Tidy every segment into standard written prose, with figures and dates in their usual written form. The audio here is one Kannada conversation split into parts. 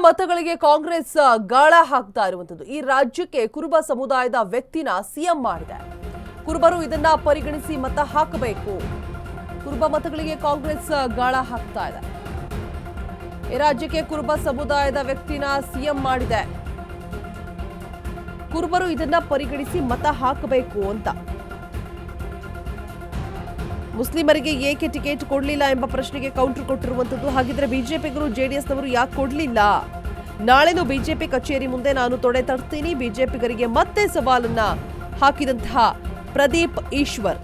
ಮತಗಳಿಗೆ ಕಾಂಗ್ರೆಸ್ ಗಾಳ ಹಾಕ್ತಾ ಇರುವಂತದ್ದು. ಈ ರಾಜ್ಯಕ್ಕೆ ಕುರುಬ ಸಮುದಾಯದ ವ್ಯಕ್ತಿನ ಸಿಎಂ ಮಾಡಿದೆ. ಕುರುಬರು ಇದನ್ನ ಪರಿಗಣಿಸಿ ಮತ ಹಾಕಬೇಕು. ಕುರುಬ ಮತಗಳಿಗೆ ಕಾಂಗ್ರೆಸ್ ಗಾಳ ಹಾಕ್ತಾ ಇದೆ. ಈ ರಾಜ್ಯಕ್ಕೆ ಕುರುಬ ಸಮುದಾಯದ ವ್ಯಕ್ತಿನ ಸಿಎಂ ಮಾಡಿದೆ. ಕುರುಬರು ಇದನ್ನ ಪರಿಗಣಿಸಿ ಮತ ಹಾಕಬೇಕು ಅಂತ. ಮುಸ್ಲಿಮರಿಗೆ ಏಕೆ ಟಿಕೆಟ್ ಕೊಡಲಿಲ್ಲ ಎಂಬ ಪ್ರಶ್ನೆಗೆ ಕೌಂಟರ್ ಕೊಟ್ಟಿರುವಂತದ್ದು. ಹಾಗಿದ್ರೆ ಬಿಜೆಪಿಗರು ಜೆಡಿಎಸ್ನವರು ಯಾಕೆ ಕೊಡಲಿಲ್ಲ? ನಾಳೆನೂ ಬಿಜೆಪಿ ಕಚೇರಿ ಮುಂದೆ ನಾನು ತೊಡೆ ತರ್ತೀನಿ, ಬಿಜೆಪಿಗರಿಗೆ ಮತ್ತೆ ಸವಾಲನ್ನ ಹಾಕಿದಂತಹ ಪ್ರದೀಪ್ ಈಶ್ವರ್.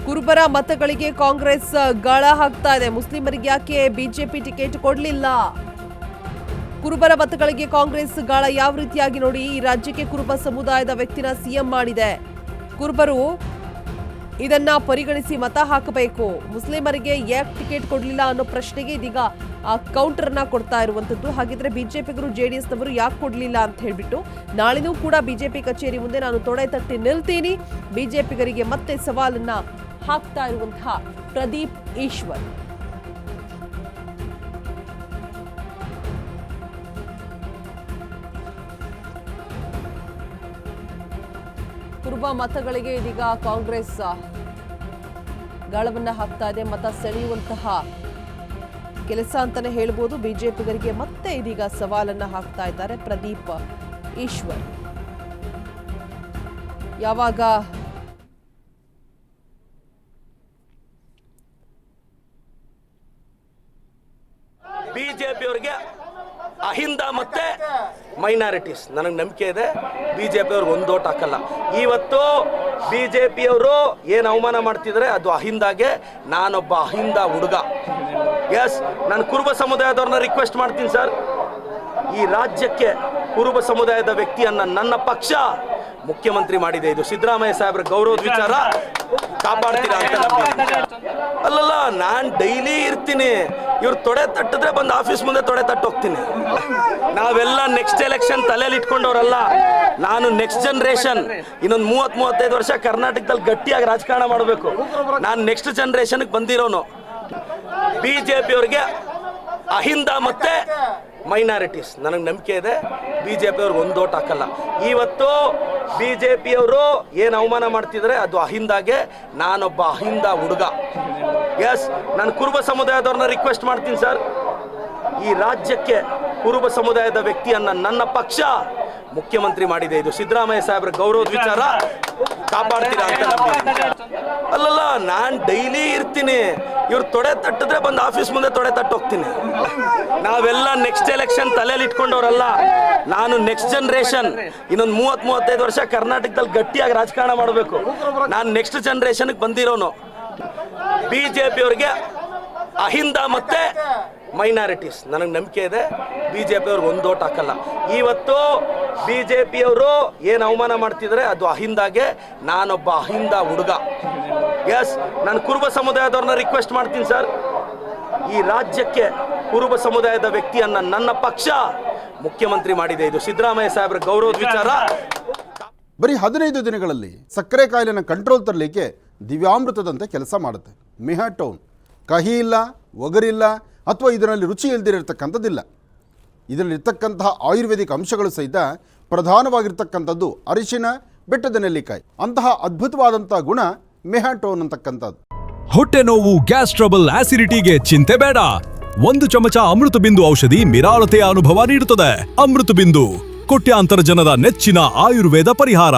ಕುರುಬರ ಮತಗಳಿಗೆ ಕಾಂಗ್ರೆಸ್ ಗಾಳ ಹಾಕ್ತಾ ಇದೆ. ಮುಸ್ಲಿಮರಿಗೆ ಯಾಕೆ ಬಿಜೆಪಿ ಟಿಕೆಟ್ ಕೊಡಲಿಲ್ಲ? ಕುರುಬರ ಮತಗಳಿಗೆ ಕಾಂಗ್ರೆಸ್ ಗಾಳ ಯಾವ ರೀತಿಯಾಗಿ ನೋಡಿ, ಈ ರಾಜ್ಯಕ್ಕೆ ಕುರುಬ ಸಮುದಾಯದ ವ್ಯಕ್ತಿನ ಸಿಎಂ ಮಾಡಿದೆ. ಕುರುಬರು ಇದನ್ನ ಪರಿಗಣಿಸಿ ಮತ ಹಾಕಬೇಕು. ಮುಸ್ಲಿಮರಿಗೆ ಯಾಕೆ ಟಿಕೆಟ್ ಕೊಡಲಿಲ್ಲ ಅನ್ನೋ ಪ್ರಶ್ನೆಗೆ ಇದೀಗ ಕೌಂಟರ್ ಅನ್ನ ಕೊಡ್ತಾ ಇರುವಂತದ್ದು. ಹಾಗಿದ್ರೆ ಬಿಜೆಪಿಗರು ಜೆಡಿಎಸ್ನವರು ಯಾಕೆ ಕೊಡಲಿಲ್ಲ ಅಂತ ಹೇಳ್ಬಿಟ್ಟು ನಾಳೆನೂ ಕೂಡ ಬಿಜೆಪಿ ಕಚೇರಿ ಮುಂದೆ ನಾನು ತೊಡೆ ತಟ್ಟಿ ನಿಲ್ತೀನಿ, ಬಿಜೆಪಿಗರಿಗೆ ಮತ್ತೆ ಸವಾಲನ್ನ ಹಾಕ್ತಾ ಇರುವಂತಹ ಪ್ರದೀಪ್ ಈಶ್ವರ್. ಕುರುಬ ಮತಗಳಿಗೆ ಇದೀಗ ಕಾಂಗ್ರೆಸ್ ಗಾಳವನ್ನ ಹಾಕ್ತಾ ಇದೆ. ಮತ ಸೆಳೆಯುವಂತಹ ಕೆಲಸ ಅಂತಾನೆ ಹೇಳ್ಬೋದು. ಬಿಜೆಪಿಗರಿಗೆ ಮತ್ತೆ ಇದೀಗ ಸವಾಲನ್ನ ಹಾಕ್ತಾ ಇದ್ದಾರೆ ಪ್ರದೀಪ್ ಈಶ್ವರ್. ಯಾವಾಗ ಬಿಜೆಪಿಯವರಿಗೆ ಅಹಿಂದ ಮತ್ತೆ ಮೈನಾರಿಟೀಸ್ ನನಗೆ ನಂಬಿಕೆ ಇದೆ, ಬಿಜೆಪಿಯವ್ರಿಗೆ ಒಂದು ಓಟ್ ಹಾಕಲ್ಲ. ಇವತ್ತು ಬಿಜೆಪಿಯವರು ಏನು ಅವಮಾನ ಮಾಡ್ತಿದ್ದಾರೆ ಅದು ಅಹಿಂದಾಗೆ. ನಾನೊಬ್ಬ ಅಹಿಂದ ಹುಡುಗ. ಎಸ್, ನಾನು ಕುರುಬ ಸಮುದಾಯದವ್ರನ್ನ ರಿಕ್ವೆಸ್ಟ್ ಮಾಡ್ತೀನಿ ಸರ್, ಈ ರಾಜ್ಯಕ್ಕೆ ಕುರುಬ ಸಮುದಾಯದ ವ್ಯಕ್ತಿಯನ್ನ ನನ್ನ ಪಕ್ಷ ಮುಖ್ಯಮಂತ್ರಿ ಮಾಡಿದೆ. ಇದು ಸಿದ್ದರಾಮಯ್ಯ ಸಾಹೇಬ್ರ ಗೌರವದ ವಿಚಾರ, ಕಾಪಾಡ್ತೀರಾ ಅಂತ. ಅಲ್ಲಲ್ಲ, ನಾನು ಡೈಲಿ ಇರ್ತೀನಿ, ಇವ್ರು ತೊಡೆ ತಟ್ಟಿದ್ರೆ ಬಂದು ಆಫೀಸ್ ಮುಂದೆ ತೊಡೆ ತಟ್ಟು ಹೋಗ್ತೀನಿ. ನಾವೆಲ್ಲ ನೆಕ್ಸ್ಟ್ ಎಲೆಕ್ಷನ್ ತಲೆಯಲ್ಲಿ ಇಟ್ಕೊಂಡವ್ರಲ್ಲ. ನಾನು ನೆಕ್ಸ್ಟ್ ಜನರೇಷನ್, ಇನ್ನೊಂದು 30-35 ವರ್ಷ ಕರ್ನಾಟಕದಲ್ಲಿ ಗಟ್ಟಿಯಾಗಿ ರಾಜಕಾರಣ ಮಾಡಬೇಕು. ನಾನು ನೆಕ್ಸ್ಟ್ ಜನರೇಷನ್ಗೆ ಬಂದಿರೋನು. ಬಿಜೆಪಿಯವ್ರಿಗೆ ಅಹಿಂದ ಮತ್ತೆ ಮೈನಾರಿಟೀಸ್ ನನಗೆ ನಂಬಿಕೆ ಇದೆ, ಬಿಜೆಪಿಯವ್ರಿಗೆ ಒಂದು ಓಟ್ ಹಾಕಲ್ಲ. ಇವತ್ತು ಬಿಜೆಪಿಯವರು ಏನು ಅವಮಾನ ಮಾಡ್ತಿದ್ದಾರೆ ಅದು ಅಹಿಂದಾಗೆ. ನಾನೊಬ್ಬ ಅಹಿಂದ ಹುಡುಗ. ಎಸ್, ನಾನು ಕುರುಬ ಸಮುದಾಯದವ್ರನ್ನ ರಿಕ್ವೆಸ್ಟ್ ಮಾಡ್ತೀನಿ ಸರ್, ಈ ರಾಜ್ಯಕ್ಕೆ ಕುರುಬ ಸಮುದಾಯದ ವ್ಯಕ್ತಿಯನ್ನ ನನ್ನ ಪಕ್ಷ ಮುಖ್ಯಮಂತ್ರಿ ಮಾಡಿದೆ. ಇದು ಸಿದ್ದರಾಮಯ್ಯ ಸಾಹೇಬ್ರ ಗೌರವದ ವಿಚಾರ, ಕಾಪಾಡ್ತೀರಾ ಅಂತ. ಅಲ್ಲಲ್ಲ, ನಾನು ಡೈಲಿ ಇರ್ತೀನಿ, ಇವ್ರು ತೊಡೆ ತಟ್ಟಿದ್ರೆ ಬಂದು ಆಫೀಸ್ ಮುಂದೆ ತೊಡೆ ತಟ್ಟು ಹೋಗ್ತೀನಿ. ನಾವೆಲ್ಲ ನೆಕ್ಸ್ಟ್ ಎಲೆಕ್ಷನ್ ತಲೆಯಲ್ಲಿ ಇಟ್ಕೊಂಡವ್ರಲ್ಲ. ನಾನು ನೆಕ್ಸ್ಟ್ ಜನರೇಷನ್, ಇನ್ನೊಂದು 30-35 ವರ್ಷ ಕರ್ನಾಟಕದಲ್ಲಿ ಗಟ್ಟಿಯಾಗಿ ರಾಜಕಾರಣ ಮಾಡಬೇಕು. ನಾನು ನೆಕ್ಸ್ಟ್ ಜನರೇಷನ್ಗೆ ಬಂದಿರೋನು. ಬಿಜೆಪಿಯವ್ರಿಗೆ ಅಹಿಂದ ಮತ್ತೆ ಮೈನಾರಿಟೀಸ್ ನನಗೆ ನಂಬಿಕೆ ಇದೆ, ಬಿಜೆಪಿಯವ್ರಿಗೆ ಒಂದು ಓಟ್ ಹಾಕಲ್ಲ. ಇವತ್ತು ಬಿಜೆಪಿಯವರು ಏನು ಅವಮಾನ ಮಾಡ್ತಿದ್ದಾರೆ ಅದು ಅಹಿಂದಾಗೆ. ನಾನೊಬ್ಬ ಅಹಿಂದ ಹುಡುಗ. ಎಸ್, ನಾನು ಕುರುಬ ಸಮುದಾಯದವ್ರನ್ನ ರಿಕ್ವೆಸ್ಟ್ ಮಾಡ್ತೀನಿ ಸರ್, ಈ ರಾಜ್ಯಕ್ಕೆ ಕುರುಬ ಸಮುದಾಯದ ವ್ಯಕ್ತಿಯನ್ನ ನನ್ನ ಪಕ್ಷ ಮುಖ್ಯಮಂತ್ರಿ ಮಾಡಿದೆ. ಇದು ಸಿದ್ದರಾಮಯ್ಯ ಸಾಹೇಬ್ರ ಗೌರವದ ವಿಚಾರ. ಬರೀ 15 ದಿನಗಳಲ್ಲಿ ಸಕ್ಕರೆ ಕಾಯಿಲೆನ ಕಂಟ್ರೋಲ್ ತರಲಿಕ್ಕೆ ದಿವ್ಯಾಮೃತದಂತೆ ಕೆಲಸ ಮಾಡುತ್ತೆ ಮೆಹಾಟೋನ್. ಕಹಿ ಇಲ್ಲ, ಒಗರಿಲ್ಲ, ಅಥವಾ ಇದರಲ್ಲಿ ರುಚಿ ಇಲ್ದಿರತಕ್ಕಂಥದ್ದಿಲ್ಲ. ಇದರಲ್ಲಿರ್ತಕ್ಕಂತಹ ಆಯುರ್ವೇದಿಕ್ ಅಂಶಗಳು ಸಹಿತ ಪ್ರಧಾನವಾಗಿರ್ತಕ್ಕಂಥದ್ದು ಅರಿಶಿನ, ಬೆಟ್ಟದ ನೆಲ್ಲಿಕಾಯಿ. ಅಂತಹ ಅದ್ಭುತವಾದಂತಹ ಗುಣ ಮೆಹಾಟೋನ್ ಅಂತಕ್ಕಂಥದ್ದು. ಹೊಟ್ಟೆ ನೋವು, ಗ್ಯಾಸ್ ಟ್ರಬಲ್, ಆಸಿಡಿಟಿಗೆ ಚಿಂತೆ ಬೇಡ. 1 ಚಮಚ ಅಮೃತ ಬಿಂದು ಔಷಧಿ ನಿರಾಳತೆಯ ಅನುಭವ ನೀಡುತ್ತದೆ. ಅಮೃತ ಬಿಂದು, ಕೋಟ್ಯಾಂತರ ಜನರ ನೆಚ್ಚಿನ ಆಯುರ್ವೇದ ಪರಿಹಾರ.